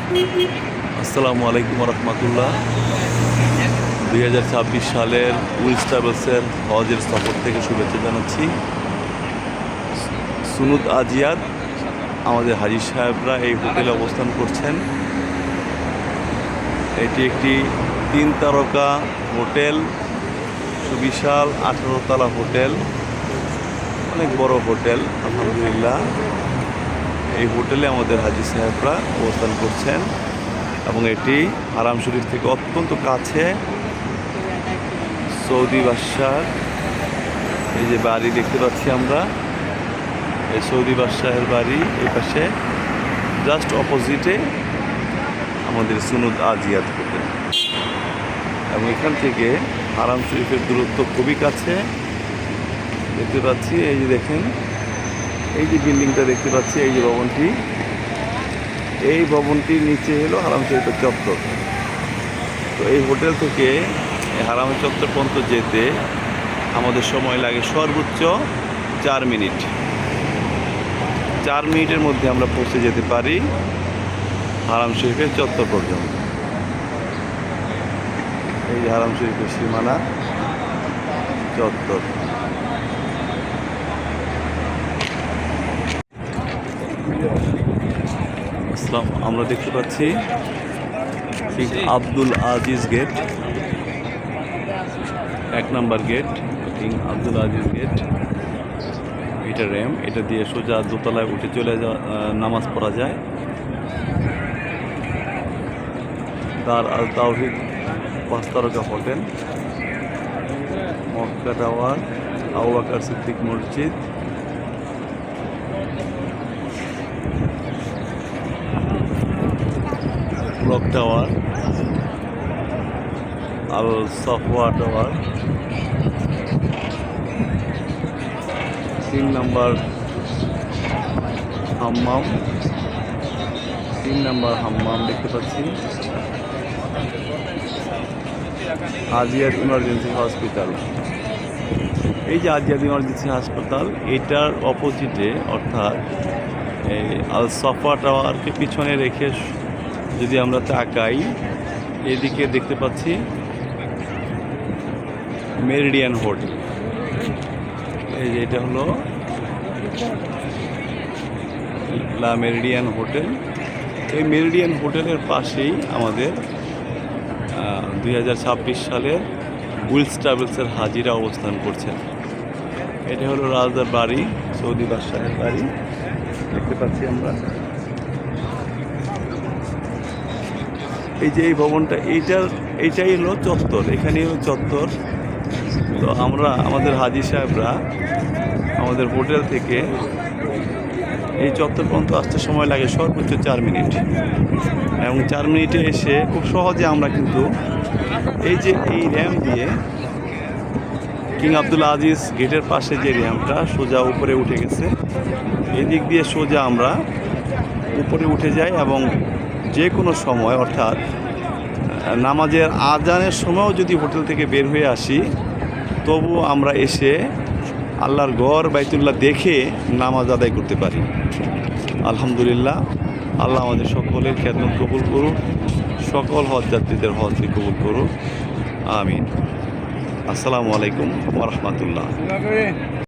আসসালামু আলাইকুম রহমতুল্লাহ। 2026 সালের উইলস ট্রাভেলসের হজের সফর থেকে শুভেচ্ছা জানাচ্ছি। সুনুদ আজিয়াদ আমাদের হাজি সাহেবরা এই হোটেলে অবস্থান করছেন। এটি একটি 3 তারকা হোটেল, সুবিশাল 18 তলা হোটেল, অনেক বড় হোটেল। আলহামদুলিল্লাহ এই হোটেলে আমাদের হাজি সাহেবরা অবস্থান করছেন এবং এটি হারাম শরীফ থেকে অত্যন্ত কাছে। সৌদি বাদশাহ এই যে বাড়ি দেখতে পাচ্ছি আমরা, এই সৌদি বাদশাহের বাড়ি এই পাশে জাস্ট অপোজিটে আমাদের সুনুদ আজিয়াদ হোটেল, এবং এখান থেকে হারাম শরীফের দূরত্ব খুবই কাছে দেখতে পাচ্ছি। এই যে দেখেন, এই যে বিল্ডিংটা দেখতে পাচ্ছি, এই যে ভবনটি, এই ভবনটির নিচে হলো হারাম শরীফের চত্বর। তো এই হোটেল থেকে হারাম চত্বর পর্যন্ত যেতে আমাদের সময় লাগে সর্বোচ্চ 4 মিনিট। 4 মিনিটের মধ্যে আমরা পৌঁছে যেতে পারি হারাম শরীফের চত্বর পর্যন্ত। এই যে হারাম শরীফের সীমানা চত্বর। আমরা দেখতে পাচ্ছি king Abdul Aziz gate, 1 number gate, king Abdul Aziz gate. এটা র্যাম্প, এটা দিয়ে সোজা দোতলায় উঠে চলে নামাজ পড়া যায়। দার আল তাওহীদ 5 তারকা হোটেল, মক্কা টাওয়ার, আবু বকর সিদ্দিক মসজিদ, ক্লক টাওয়ার, আল সাফওয়া টাওয়ার, 3 নম্বর হাম্মাম, 3 নম্বর হাম্মাম দেখতে পাচ্ছি। আজিয়াদ ইমার্জেন্সি হসপিটাল, এই যে আজিয়াদ ইমার্জেন্সি হাসপাতাল, এটার অপোজিটে অর্থাৎ এই আল সাফওয়া টাওয়ারকে পিছনে রেখে যদি আমরা তাকাই, এদিকে দেখতে পাচ্ছি মেরিডিয়ান হোটেল। এই যে এটা হলো লা মেরিডিয়ান হোটেল। এই মেরিডিয়ান হোটেলের পাশেই আমাদের 2026 সালের উইলস ট্রাভেলসের হাজিরা অবস্থান করছেন। এটা হলো রাজার বাড়ি, সৌদি বাদশাহের বাড়ি দেখতে পাচ্ছি আমরা। এই যে এই ভবনটা, এইটাই হলো চত্বর, এখানেই হলো চত্বর। তো আমরা আমাদের হাজি সাহেবরা আমাদের হোটেল থেকে এই চত্বর পর্যন্ত আসতে সময় লাগে সর্বোচ্চ 4 মিনিট, এবং 4 মিনিটে এসে খুব সহজে আমরা কিন্তু এই যে এই র্যাম্প দিয়ে কিং আব্দুল আজিজ গেটের পাশে যে র্যাম্পটা সোজা উপরে উঠে গেছে, এই দিক দিয়ে সোজা আমরা উপরে উঠে যাই, এবং যে কোনো সময় অর্থাৎ নামাজের আজানের সময়ও যদি হোটেল থেকে বের হয়ে আসি, তবুও আমরা এসে আল্লাহর ঘর বাইতুল্লাহ দেখে নামাজ আদায় করতে পারি। আলহামদুলিল্লাহ, আল্লাহ আমাদের সকলের খেদমত কবুল করুন, সকল হজ যাত্রীদের হজকে কবুল করুন, আমিন। আসসালামু আলাইকুম ওয়া রাহমাতুল্লাহ।